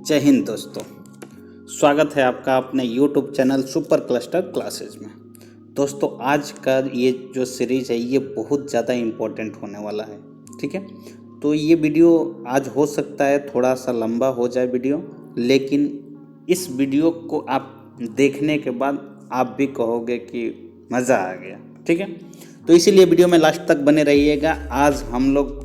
जय हिंद दोस्तों, स्वागत है आपका अपने YouTube channel super cluster classes में। दोस्तों आज का ये जो सीरीज़ है ये बहुत ज़्यादा इम्पोर्टेंट होने वाला है। ठीक है, तो ये वीडियो आज हो सकता है थोड़ा सा लंबा हो जाए वीडियो, लेकिन इस वीडियो को आप देखने के बाद आप भी कहोगे कि मज़ा आ गया। ठीक है, तो इसीलिए वीडियो में लास्ट तक बने रहिएगा। आज हम लोग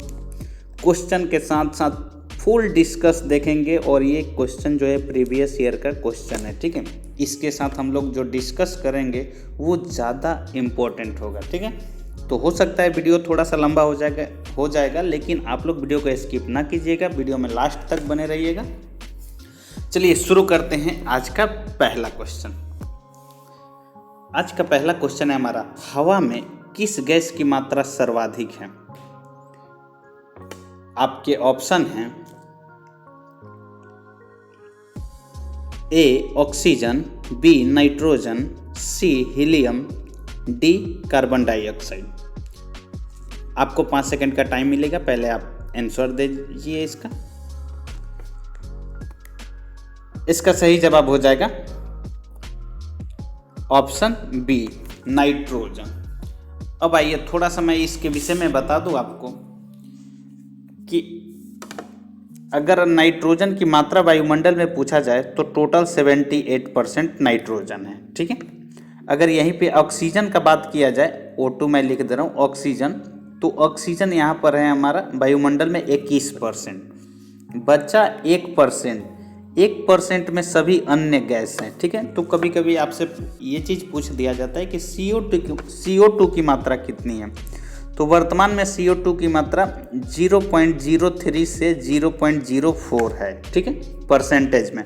क्वेश्चन के साथ साथ फुल डिस्कस देखेंगे और ये क्वेश्चन जो है प्रीवियस ईयर का क्वेश्चन है। ठीक है, इसके साथ हम लोग जो डिस्कस करेंगे वो ज़्यादा इम्पोर्टेंट होगा। ठीक है, तो हो सकता है वीडियो थोड़ा सा लंबा हो जाएगा, लेकिन आप लोग वीडियो को स्किप ना कीजिएगा, वीडियो में लास्ट तक बने रहिएगा। चलिए शुरू करते हैं आज का पहला क्वेश्चन। आज का पहला क्वेश्चन है हमारा, हवा में किस गैस की मात्रा सर्वाधिक है? आपके ऑप्शन हैं A oxygen, B nitrogen, C helium, D carbon dioxide. आपको 5 सेकंड का टाइम मिलेगा, पहले आप आंसर दीजिए। इसका सही जवाब हो जाएगा ऑप्शन बी नाइट्रोजन। अब आइए थोड़ा सा मैं इसके विषय में बता दूं आपको कि अगर नाइट्रोजन की मात्रा वायुमंडल में पूछा जाए तो टोटल 78% नाइट्रोजन है। ठीक है, अगर यहीं पे ऑक्सीजन का बात किया जाए, O2 मैं लिख दे रहा हूँ ऑक्सीजन, तो ऑक्सीजन यहाँ पर है हमारा वायुमंडल में 21%, बचा 1% में सभी अन्य गैस हैं। ठीक है, तो कभी कभी आपसे ये चीज़ पूछ दिया जाता है कि CO2 की मात्रा कितनी है, तो वर्तमान में CO2 की मात्रा 0.03 से 0.04 है। ठीक है, परसेंटेज में।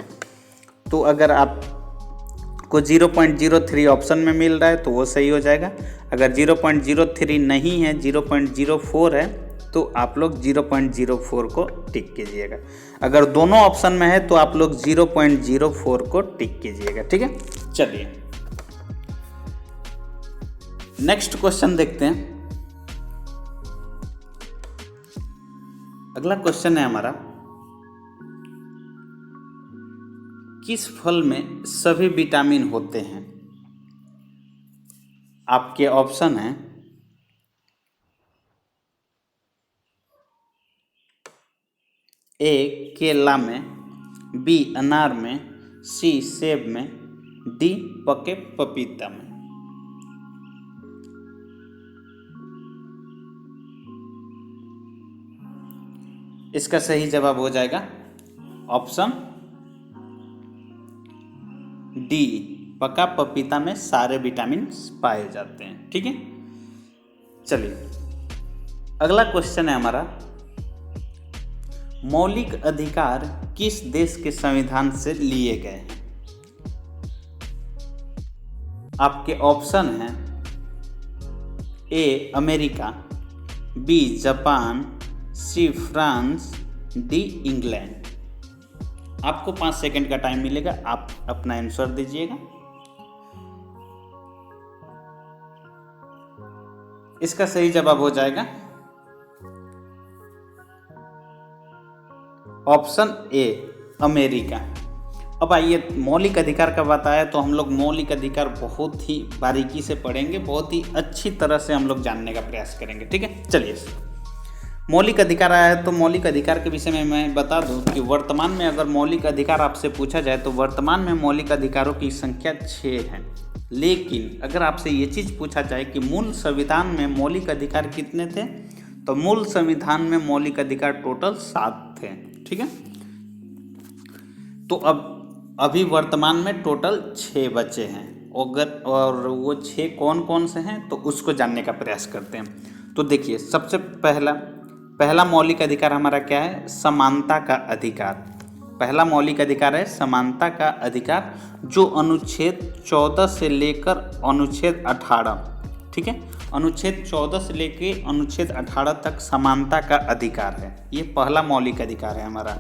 तो अगर आपको 0.03 ऑप्शन में मिल रहा है तो वो सही हो जाएगा। अगर 0.03 नहीं है, 0.04 है, तो आप लोग 0.04 को टिक कीजिएगा। अगर दोनों ऑप्शन में है तो आप लोग 0.04 को टिक कीजिएगा। ठीक है, चलिए नेक्स्ट क्वेश्चन देखते हैं। अगला क्वेश्चन है हमारा, किस फल में सभी विटामिन होते हैं? आपके ऑप्शन हैं ए केला में, बी अनार में, सी सेब में, डी पके पपीता में। इसका सही जवाब हो जाएगा ऑप्शन डी, पका पपीता में सारे विटामिन पाए जाते हैं। ठीक है, चलिए अगला क्वेश्चन है हमारा, मौलिक अधिकार किस देश के संविधान से लिए गए हैं? आपके ऑप्शन हैं A America, B Japan, C France, D England. आपको 5 सेकंड का टाइम मिलेगा, आप अपना आंसर दीजिएगा। इसका सही जवाब हो जाएगा ऑप्शन ए अमेरिका। अब आइए मौलिक अधिकार का बताया तो हम लोग मौलिक अधिकार बहुत ही बारीकी से पढ़ेंगे, बहुत ही अच्छी तरह से हम लोग जानने का प्रयास करेंगे। ठीक है, चलिए मौलिक अधिकार आया है तो मौलिक अधिकार के विषय में मैं बता दूं कि वर्तमान में अगर मौलिक अधिकार आपसे पूछा जाए तो वर्तमान में मौलिक अधिकारों की संख्या 6 है। लेकिन अगर आपसे ये चीज़ पूछा जाए कि मूल संविधान में मौलिक अधिकार कितने थे, तो मूल संविधान में मौलिक अधिकार टोटल 7 थे। ठीक है, तो अब अभी वर्तमान में टोटल 6 बचे हैं। और वो 6 कौन कौन से हैं तो उसको जानने का प्रयास करते हैं। तो देखिए सबसे पहला मौलिक अधिकार हमारा क्या है? समानता का अधिकार। पहला मौलिक अधिकार है समानता का अधिकार, जो अनुच्छेद 14 से लेकर अनुच्छेद 18, ठीक है, अनुच्छेद 14 से लेकर अनुच्छेद 18 तक समानता का अधिकार है। ये पहला मौलिक अधिकार है हमारा।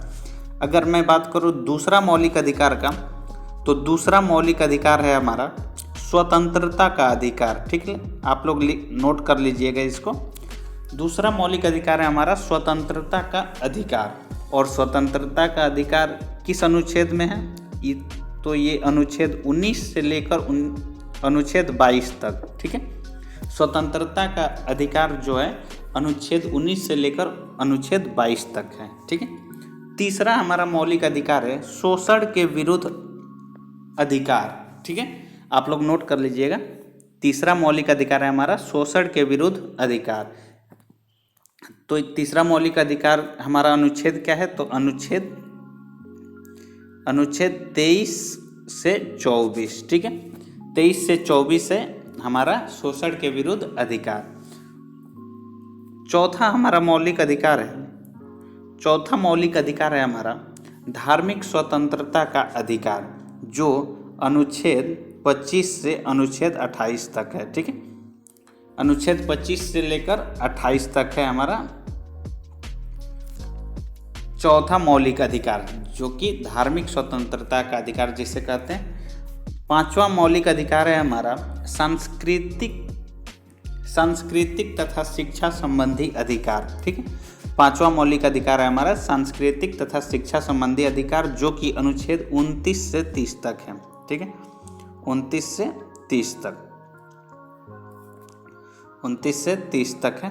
अगर मैं बात करूँ दूसरा मौलिक अधिकार का, तो दूसरा मौलिक अधिकार है हमारा स्वतंत्रता का अधिकार। ठीक है, आप लोग नोट कर लीजिएगा इसको। दूसरा मौलिक अधिकार है हमारा स्वतंत्रता का अधिकार, और स्वतंत्रता का अधिकार किस अनुच्छेद में है? तो ये अनुच्छेद 19 से लेकर अनुच्छेद 22 तक, ठीक है। स्वतंत्रता का अधिकार जो है अनुच्छेद 19 से लेकर अनुच्छेद 22 तक है, ठीक है। तीसरा हमारा मौलिक अधिकार है शोषण के विरुद्ध अधिकार, ठीक है। आप लोग नोट कर लीजिएगा, तीसरा मौलिक अधिकार है हमारा शोषण के विरुद्ध अधिकार। तो तीसरा मौलिक अधिकार हमारा अनुच्छेद क्या है? तो अनुच्छेद 23 से 24, ठीक है। 23 से 24 है हमारा शोषण के विरुद्ध अधिकार। चौथा हमारा मौलिक अधिकार है, चौथा मौलिक अधिकार है हमारा धार्मिक स्वतंत्रता का अधिकार, जो अनुच्छेद 25 से अनुच्छेद 28 तक है, ठीक है। अनुच्छेद 25 से लेकर 28 तक है हमारा चौथा मौलिक अधिकार, जो कि धार्मिक स्वतंत्रता का अधिकार जिसे कहते हैं। पांचवा मौलिक अधिकार है हमारा सांस्कृतिक तथा शिक्षा संबंधी अधिकार, ठीक है। पांचवा मौलिक अधिकार है हमारा सांस्कृतिक तथा शिक्षा संबंधी अधिकार, जो कि अनुच्छेद 29 से 30 तक है, ठीक है। 29 से 30 तक, 29 से 30 तक है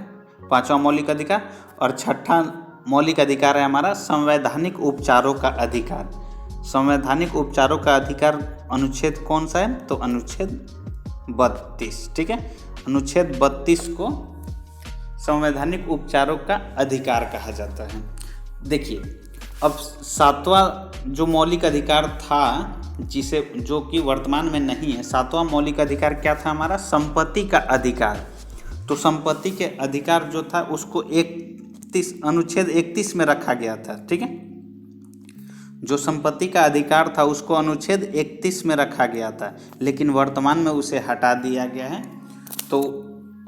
पांचवा मौलिक अधिकार। और छठा मौलिक अधिकार है हमारा संवैधानिक उपचारों का अधिकार। संवैधानिक उपचारों का अधिकार अनुच्छेद कौन सा है? तो अनुच्छेद 32, ठीक है। अनुच्छेद 32 को संवैधानिक उपचारों का अधिकार कहा जाता है। देखिए, अब सातवां जो मौलिक अधिकार था, जो कि वर्तमान में नहीं है, सातवां मौलिक अधिकार क्या था हमारा? संपत्ति का अधिकार। तो संपत्ति के अधिकार जो था उसको अनुच्छेद 31 में रखा गया था, ठीक है। जो संपत्ति का अधिकार था उसको अनुच्छेद 31 में रखा गया था, लेकिन वर्तमान में उसे हटा दिया गया है। तो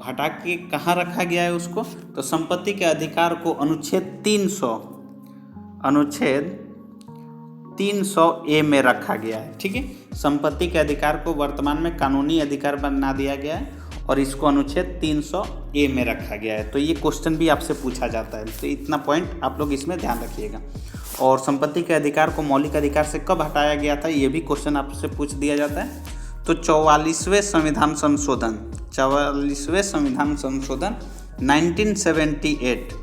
हटा के कहाँ रखा गया है उसको? तो संपत्ति के अधिकार को अनुच्छेद 300 ए में रखा गया है, ठीक है। संपत्ति के अधिकार को वर्तमान में कानूनी अधिकार बना दिया गया है और इसको अनुच्छेद 300 ए में रखा गया है। तो ये क्वेश्चन भी आपसे पूछा जाता है, तो इतना पॉइंट आप लोग इसमें ध्यान रखिएगा। और संपत्ति के अधिकार को मौलिक अधिकार से कब हटाया गया था, ये भी क्वेश्चन आपसे पूछ दिया जाता है। तो 44वें संविधान संशोधन 1978,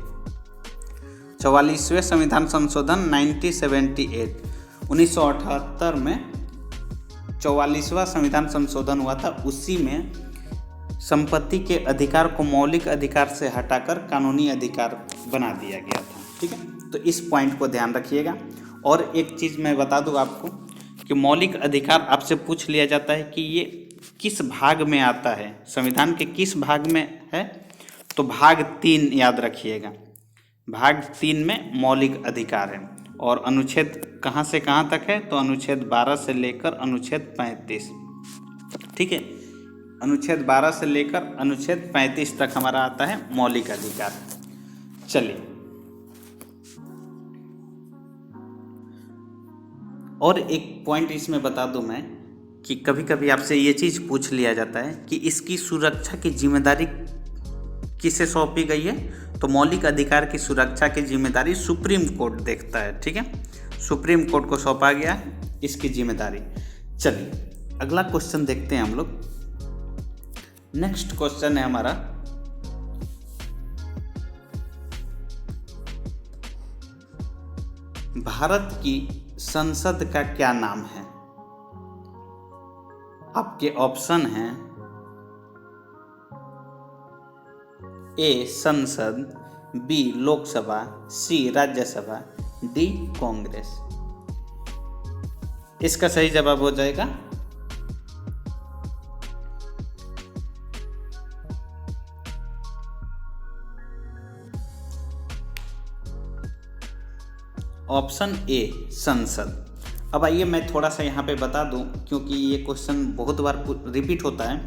44वें संविधान संशोधन 1978 में 44वां संविधान संशोधन हुआ था। उसी में संपत्ति के अधिकार को मौलिक अधिकार से हटाकर कानूनी अधिकार बना दिया गया था, ठीक है। तो इस पॉइंट को ध्यान रखिएगा। और एक चीज़ मैं बता दूं आपको कि मौलिक अधिकार आपसे पूछ लिया जाता है कि ये किस भाग में आता है, संविधान के किस भाग में है? तो भाग 3 याद रखिएगा, भाग 3 में मौलिक अधिकार है। और अनुच्छेद कहाँ से कहाँ तक है? तो अनुच्छेद 12 से लेकर अनुच्छेद 35, ठीक है। अनुच्छेद 12 से लेकर अनुच्छेद 35 तक हमारा आता है मौलिक अधिकार। चलिए, और एक पॉइंट इसमें बता दूं मैं कि कभी कभी आपसे ये चीज़ पूछ लिया जाता है कि इसकी सुरक्षा की जिम्मेदारी किसे सौंपी गई है? तो मौलिक अधिकार की सुरक्षा की जिम्मेदारी सुप्रीम कोर्ट देखता है, ठीक है। सुप्रीम कोर्ट को सौंपा गया है इसकी जिम्मेदारी। चलिए, अगला क्वेश्चन देखते हैं हम लोग। नेक्स्ट क्वेश्चन है हमारा, भारत की संसद का क्या नाम है? आपके ऑप्शन हैं ए संसद, बी लोकसभा, सी राज्यसभा, डी कांग्रेस। इसका सही जवाब हो जाएगा ऑप्शन ए संसद। अब आइए मैं थोड़ा सा यहाँ पे बता दूँ, क्योंकि ये क्वेश्चन बहुत बार रिपीट होता है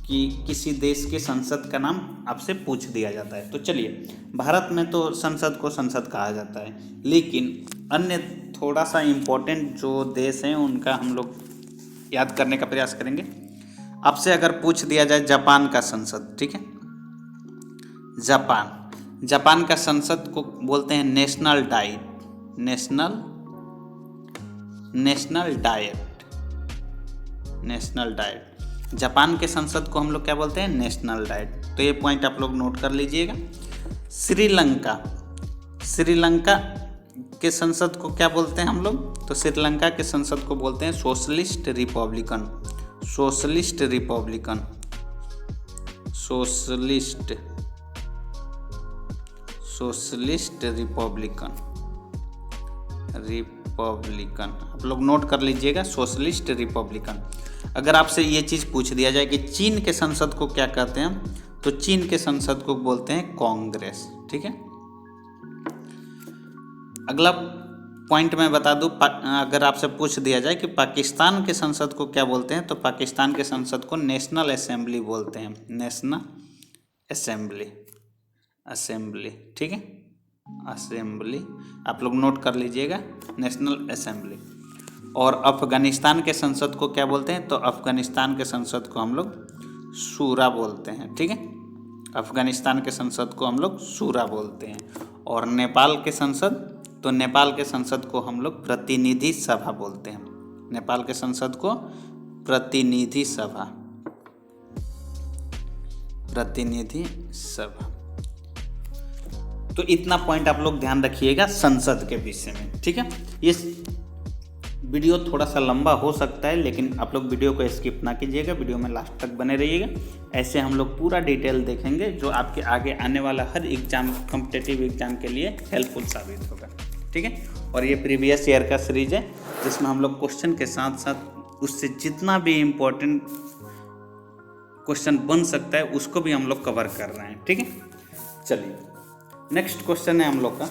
कि किसी देश के संसद का नाम आपसे पूछ दिया जाता है। तो चलिए, भारत में तो संसद को संसद कहा जाता है, लेकिन अन्य थोड़ा सा इम्पोर्टेंट जो देश हैं उनका हम लोग याद करने का प्रयास करेंगे। आपसे अगर पूछ दिया जाए जापान का संसद, ठीक है, जापान का संसद को बोलते हैं national national diet. National diet. Japan के संसद को हम लोग क्या बोलते हैं? National diet. तो ये पॉइंट आप लोग नोट कर लीजिएगा। श्रीलंका, श्रीलंका के संसद को क्या बोलते हैं हम लोग? तो श्रीलंका के संसद को बोलते हैं socialist Republican. Socialist Republican, socialist, socialist Republican, Republican आप लोग नोट कर लीजिएगा, सोशलिस्ट रिपब्लिकन। अगर आपसे ये चीज़ पूछ दिया जाए कि चीन के संसद को क्या कहते हैं, तो चीन के संसद को बोलते हैं कांग्रेस। ठीक है। अगला पॉइंट मैं बता दूं, अगर आपसे पूछ दिया जाए कि पाकिस्तान के संसद को क्या बोलते हैं, तो पाकिस्तान के संसद को नेशनल असेंबली बोलते हैं। National assembly, assembly. ठीक है, असेंबली आप लोग नोट कर लीजिएगा, नेशनल असेंबली। और अफगानिस्तान के संसद को क्या बोलते हैं? तो अफगानिस्तान के संसद को हम लोग शूरा बोलते हैं। ठीक है, अफगानिस्तान के संसद को हम लोग शूरा बोलते हैं। और नेपाल के संसद, तो नेपाल के संसद को हम लोग प्रतिनिधि सभा बोलते हैं। नेपाल के संसद को प्रतिनिधि सभा, प्रतिनिधि सभा। तो इतना पॉइंट आप लोग ध्यान रखिएगा संसद के विषय में। ठीक है, ये वीडियो थोड़ा सा लंबा हो सकता है, लेकिन आप लोग वीडियो को स्किप ना कीजिएगा, वीडियो में लास्ट तक बने रहिएगा। ऐसे हम लोग पूरा डिटेल देखेंगे जो आपके आगे आने वाला हर एग्जाम, कॉम्पिटिटिव एग्जाम के लिए हेल्पफुल साबित होगा। ठीक है, और ये प्रीवियस ईयर का सीरीज है जिसमें हम लोग क्वेश्चन के साथ साथ उससे जितना भी इम्पोर्टेंट क्वेश्चन बन सकता है उसको भी हम लोग कवर कर रहे हैं। ठीक है, चलिए नेक्स्ट क्वेश्चन है हम लोग का,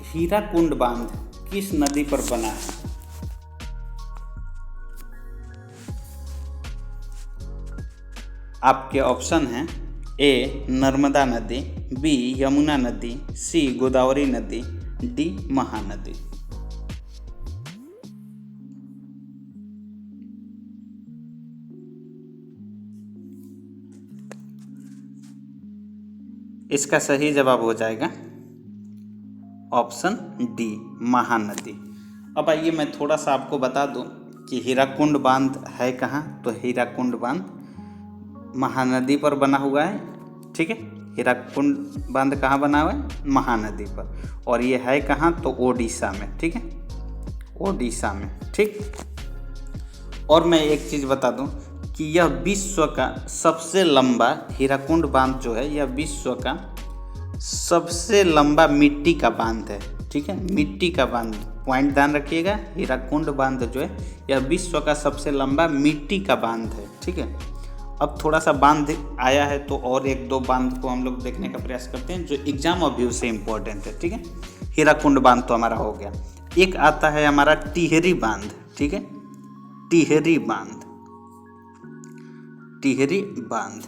हीराकुंड बांध किस नदी पर बना है? आपके ऑप्शन हैं ए नर्मदा नदी, बी यमुना नदी, सी गोदावरी नदी, डी महानदी। इसका सही जवाब हो जाएगा ऑप्शन डी, महानदी। अब आइए मैं थोड़ा सा आपको बता दूं कि हीराकुंड बांध है कहाँ। तो हीराकुंड बांध महानदी पर बना हुआ है। ठीक है, हीराकुंड बांध कहाँ बना हुआ है? महानदी पर। और ये है कहाँ? तो ओडिशा में। ठीक है, ओडिशा में। ठीक, और मैं एक चीज़ बता दूं कि यह विश्व का सबसे लंबा, हीराकुंड बांध जो है यह विश्व का सबसे लंबा मिट्टी का बांध है। ठीक है, मिट्टी का बांध, पॉइंट ध्यान रखिएगा। हीराकुंड बांध जो है यह विश्व का सबसे लंबा मिट्टी का बांध है। ठीक है, अब थोड़ा सा बांध आया है तो और एक दो बांध को हम लोग देखने का प्रयास करते हैं जो एग्जाम व्यू से इम्पोर्टेंट है। ठीक है, हीराकुंड बांध तो हमारा हो गया। एक आता है हमारा टिहरी बांध। ठीक है, टिहरी बांध, टिहरी बांध।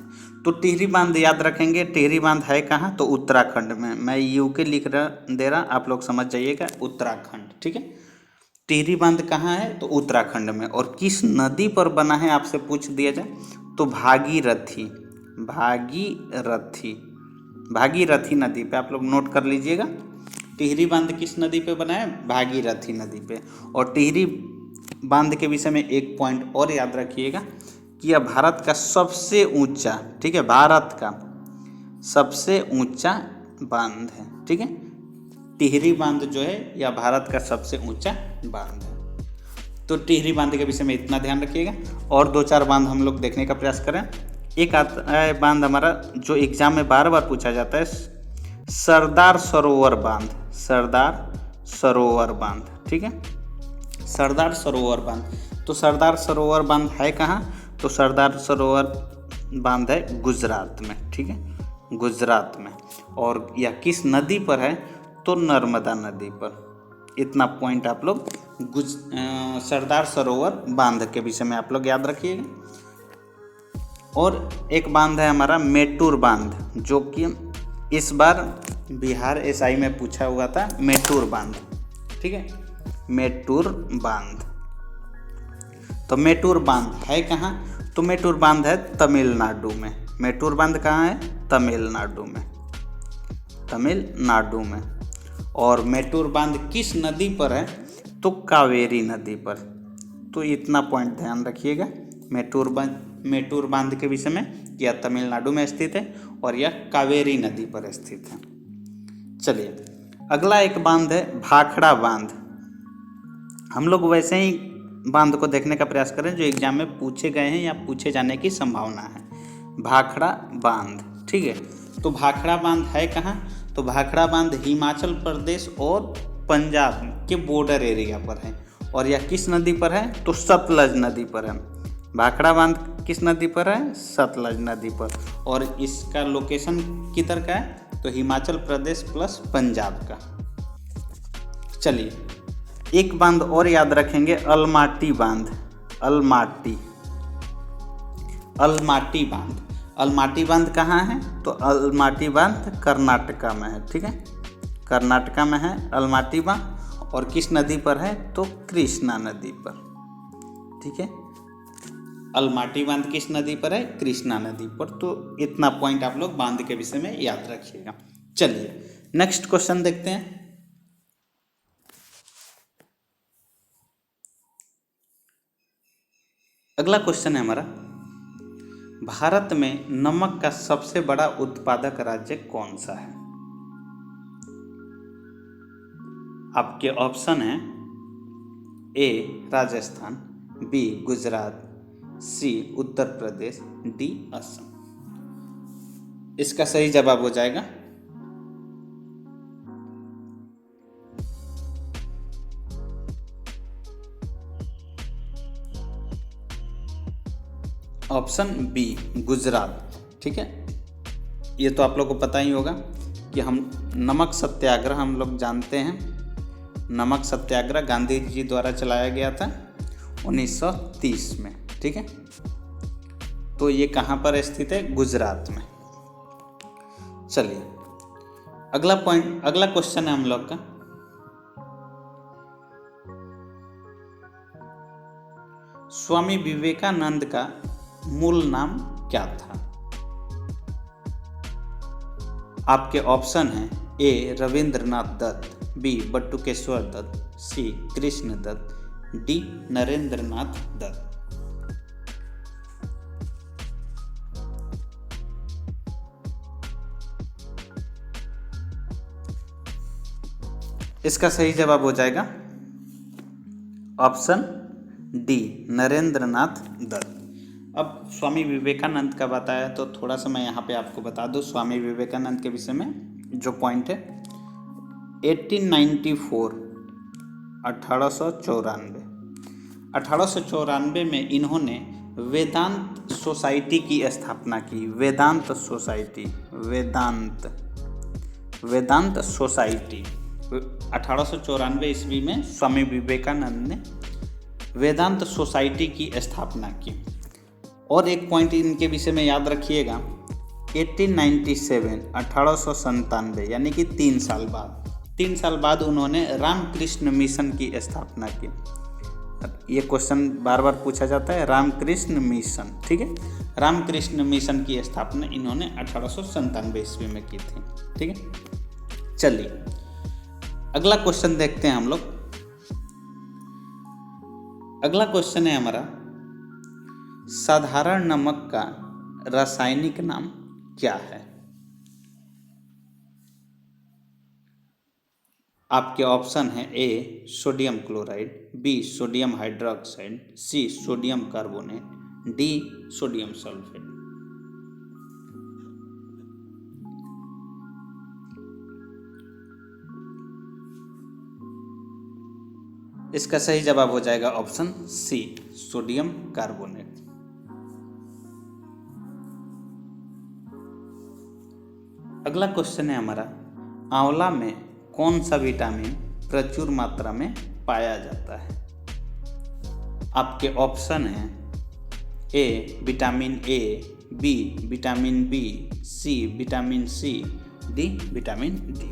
तो टिहरी बांध याद रखेंगे, टिहरी बांध है कहाँ? तो उत्तराखंड में। मैं यूके लिख दे रहा, आप लोग समझ जाइएगा, उत्तराखंड। ठीक है, टिहरी बांध कहाँ है? तो उत्तराखंड में। और किस नदी पर बना है आपसे पूछ दिया जाए तो भागीरथी, भागीरथी, भागीरथी नदी पे आप लोग नोट कर लीजिएगा। टिहरी बांध किस नदी पे बना है? भागीरथी नदी पे। और टिहरी बांध के विषय में एक पॉइंट और याद रखिएगा कि यह भारत का सबसे ऊंचा, ठीक है, भारत का सबसे ऊंचा बांध है। ठीक है, टिहरी बांध जो है यह भारत का सबसे ऊंचा बांध है। तो टिहरी बांध के विषय में इतना ध्यान रखिएगा। और दो चार बांध हम लोग देखने का प्रयास करें। एक आता है बांध हमारा जो एग्जाम में बार बार पूछा जाता है, सरदार सरोवर बांध, सरदार सरोवर बांध। ठीक है, सरदार सरोवर बांध। तो सरदार सरोवर बांध है कहाँ? तो सरदार सरोवर बांध है गुजरात में। ठीक है, गुजरात में। और यह किस नदी पर है? तो नर्मदा नदी पर। इतना पॉइंट आप लोग सरदार सरोवर बांध के विषय में आप लोग याद रखिएगा। और एक बांध है हमारा मेटूर बांध, जो कि इस बार बिहार एसआई में पूछा हुआ था, मेटूर बांध। ठीक है, मेटूर बांध। तो मेटूर बांध है कहाँ? तो मेटूर बांध है तमिलनाडु में। मेटूर बांध कहाँ है? तमिलनाडु में। तमिलनाडु में। और मेटूर बांध किस नदी पर है? तो कावेरी नदी पर। तो इतना पॉइंट ध्यान रखिएगा मेटूर बांध के विषय में, यह तमिलनाडु में स्थित है और यह कावेरी नदी पर स्थित है। चलिए अगला एक बांध है भाखड़ा बांध। हम लोग वैसे ही बांध को देखने का प्रयास करें जो एग्जाम में पूछे गए हैं या पूछे जाने की संभावना है। भाखड़ा बांध, ठीक है। तो भाखड़ा बांध है कहाँ? तो भाखड़ा बांध हिमाचल प्रदेश और पंजाब के बॉर्डर एरिया पर है। और यह किस नदी पर है? तो सतलज नदी पर है। भाखड़ा बांध किस नदी पर है? सतलज नदी पर। और इसका लोकेशन किधर का है? तो हिमाचल प्रदेश प्लस पंजाब का। चलिए एक बांध और याद रखेंगे, अलमाटी बांध। अलमाटी बांध। अलमाटी बांध कहाँ है? तो अलमाटी बांध कर्नाटका में है, ठीक है। कर्नाटका में है अलमाटी बांध। और किस नदी पर है? तो कृष्णा नदी पर, ठीक है। अलमाटी बांध किस नदी पर है? कृष्णा नदी पर। तो इतना पॉइंट आप लोग बांध के विषय में याद रखिएगा। चलिए नेक्स्ट क्वेश्चन देखते हैं। अगला क्वेश्चन है हमारा, भारत में नमक का सबसे बड़ा उत्पादक राज्य कौन सा है? आपके ऑप्शन है ए राजस्थान, बी गुजरात, सी उत्तर प्रदेश, डी असम। इसका सही जवाब हो जाएगा ऑप्शन बी गुजरात, ठीक है। ये तो आप लोग को पता ही होगा कि हम नमक सत्याग्रह हम लोग जानते हैं। नमक सत्याग्रह गांधी जी द्वारा चलाया गया था 1930 में, ठीक है। तो ये कहाँ पर स्थित है? गुजरात में। चलिए अगला क्वेश्चन है हम लोग का, स्वामी विवेकानंद का मूल नाम क्या था? आपके ऑप्शन हैं ए रविंद्रनाथ दत्त, बी बटुकेश्वर दत्त, सी कृष्ण दत्त, डी नरेंद्रनाथ दत्त। इसका सही जवाब हो जाएगा ऑप्शन डी नरेंद्रनाथ दत्त। अब स्वामी विवेकानंद का बताया तो थोड़ा सा मैं यहाँ पे आपको बता दूँ स्वामी विवेकानंद के विषय में जो पॉइंट है। 1894 1894 में इन्होंने वेदांत सोसाइटी की स्थापना की। वेदांत सोसाइटी 1894 ईस्वी में स्वामी विवेकानंद ने वेदांत सोसाइटी की स्थापना की। और एक पॉइंट इनके विषय में याद रखिएगा, 1897 यानी कि 3 साल बाद उन्होंने रामकृष्ण मिशन की स्थापना की। ये क्वेश्चन बार बार पूछा जाता है, रामकृष्ण मिशन, ठीक है। रामकृष्ण मिशन की स्थापना इन्होंने 1897 ईस्वी में की थी, ठीक है। चलिए अगला क्वेश्चन देखते हैं हम लोग। अगला क्वेश्चन है हमारा, साधारण नमक का रासायनिक नाम क्या है? आपके ऑप्शन है A sodium chloride, B sodium hydroxide, C sodium carbonate, D sodium sulphate. इसका सही जवाब हो जाएगा ऑप्शन सी सोडियम कार्बोनेट। अगला क्वेश्चन है हमारा, आंवला में कौन सा विटामिन प्रचुर मात्रा में पाया जाता है? आपके ऑप्शन हैं A vitamin A, B vitamin B, C vitamin C, D vitamin D.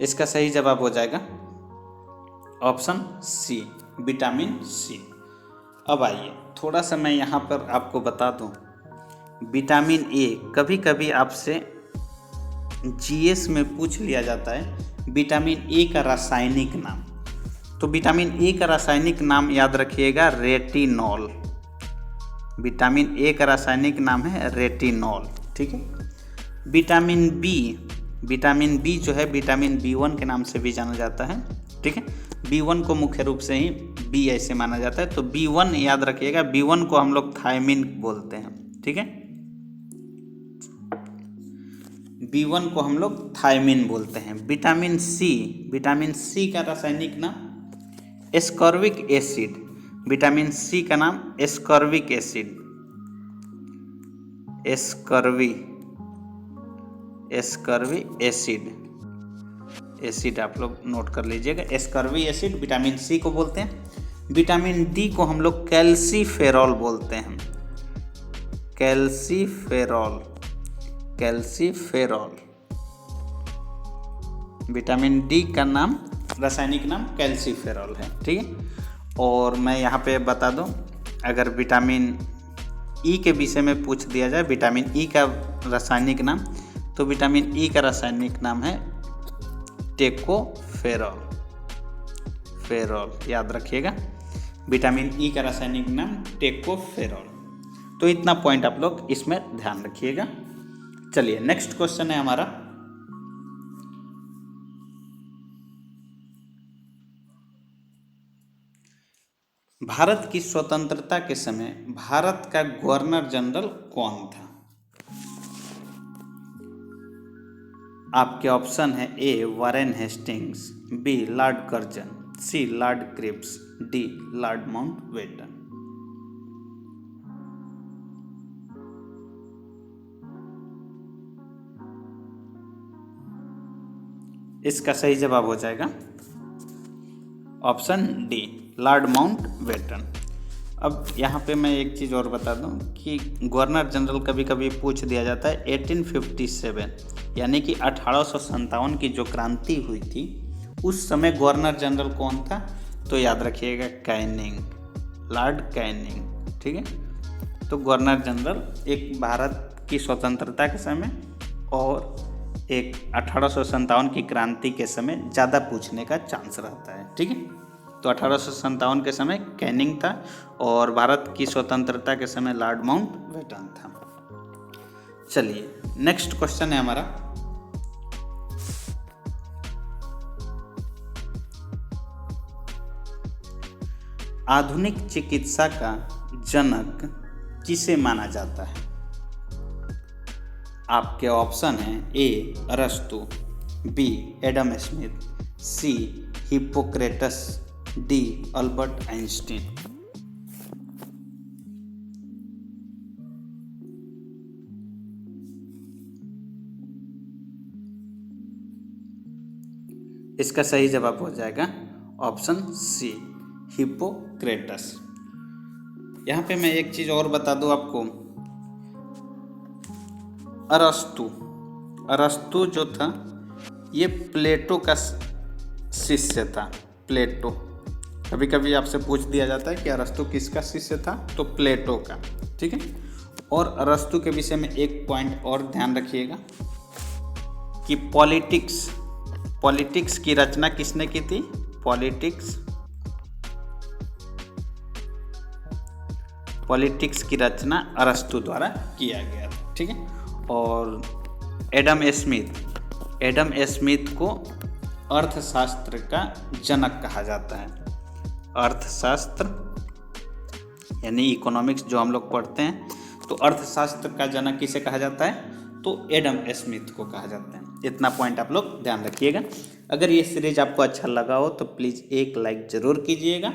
इसका सही जवाब हो जाएगा ऑप्शन सी विटामिन सी। अब आइए थोड़ा सा मैं यहाँ पर आपको बता दूँ, विटामिन ए कभी कभी आपसे जीएस में पूछ लिया जाता है विटामिन ए का रासायनिक नाम। तो विटामिन ए का रासायनिक नाम याद रखिएगा, रेटिनॉल। विटामिन ए का रासायनिक नाम है रेटिनॉल, ठीक है। विटामिन बी जो है विटामिन B1 के नाम से भी जाना जाता है, ठीक है। B1 को मुख्य रूप से ही बी ऐसे माना जाता है, तो B1 याद रखिएगा, B1 को हम लोग थायमिन बोलते हैं, ठीक है। B1 को हम लोग थायमिन बोलते हैं। विटामिन सी का रासायनिक नाम एस्कॉर्बिक एसिड। विटामिन सी का नाम एस्कॉर्बिक एसिड, एसिड आप लोग नोट कर लीजिएगा। एस्कॉर्बिक एसिड विटामिन सी को बोलते हैं। विटामिन डी को हम लोग कैल्सीफेरॉल बोलते हैं, कैल्सीफेरॉल। विटामिन डी का नाम, रासायनिक नाम कैल्सीफेरॉल है, ठीक है। और मैं यहाँ पे बता दूँ, अगर विटामिन ई के विषय में पूछ दिया जाए विटामिन ई का रासायनिक नाम, तो विटामिन ई का रासायनिक नाम है टेकोफेरॉल, याद रखिएगा, विटामिन ई का रासायनिक नाम टेकोफेरॉल। तो इतना पॉइंट आप लोग इसमें ध्यान रखिएगा। चलिए नेक्स्ट क्वेश्चन है हमारा, भारत की स्वतंत्रता के समय भारत का गवर्नर जनरल कौन था? आपके ऑप्शन है A Warren Hastings, B Lord Curzon, C Lord Cripps, D Lord Mountbatten. इसका सही जवाब हो जाएगा ऑप्शन डी, लॉर्ड माउंटबेटन। अब यहाँ पे मैं एक चीज़ और बता दूँ कि गवर्नर जनरल कभी कभी पूछ दिया जाता है 1857 यानी कि 1857 की जो क्रांति हुई थी उस समय गवर्नर जनरल कौन था? तो याद रखिएगा कैनिंग, लॉर्ड कैनिंग, ठीक है। तो गवर्नर जनरल एक भारत की स्वतंत्रता के समय और एक 1857 की क्रांति के समय ज़्यादा पूछने का चांस रहता है, ठीक है। तो 1857 के समय कैनिंग था और भारत की स्वतंत्रता के समय लॉर्ड माउंटबेटन था। चलिए नेक्स्ट क्वेश्चन है हमारा, आधुनिक चिकित्सा का जनक किसे माना जाता है? आपके ऑप्शन हैं ए अरस्तु, बी एडम स्मिथ, सी हिप्पोक्रेटस, डी अल्बर्ट आइंस्टीन। इसका सही जवाब हो जाएगा ऑप्शन सी, हिप्पोक्रेटस। यहाँ पे मैं एक चीज़ और बता दूँ आपको, अरस्तु जो था ये प्लेटो का शिष्य था। प्लेटो, कभी कभी आपसे पूछ दिया जाता है कि अरस्तु किसका शिष्य था, तो प्लेटो का, ठीक है। और अरस्तु के विषय में एक पॉइंट और ध्यान रखिएगा कि पॉलिटिक्स की रचना किसने की थी? पॉलिटिक्स की रचना अरस्तु द्वारा किया गया था, ठीक है। और एडम स्मिथ को अर्थशास्त्र का जनक कहा जाता है। अर्थशास्त्र यानी इकोनॉमिक्स जो हम लोग पढ़ते हैं, तो अर्थशास्त्र का जनक किसे कहा जाता है? तो एडम स्मिथ को कहा जाता है। इतना पॉइंट आप लोग ध्यान रखिएगा। अगर ये सीरीज आपको अच्छा लगा हो तो प्लीज़ एक लाइक ज़रूर कीजिएगा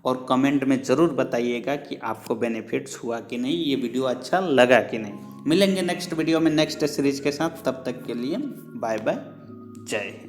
और कमेंट में ज़रूर बताइएगा कि आपको बेनिफिट्स हुआ कि नहीं, ये वीडियो अच्छा लगा कि नहीं। मिलेंगे नेक्स्ट वीडियो में नेक्स्ट सीरीज के साथ, तब तक के लिए बाय बाय, जय हिंद।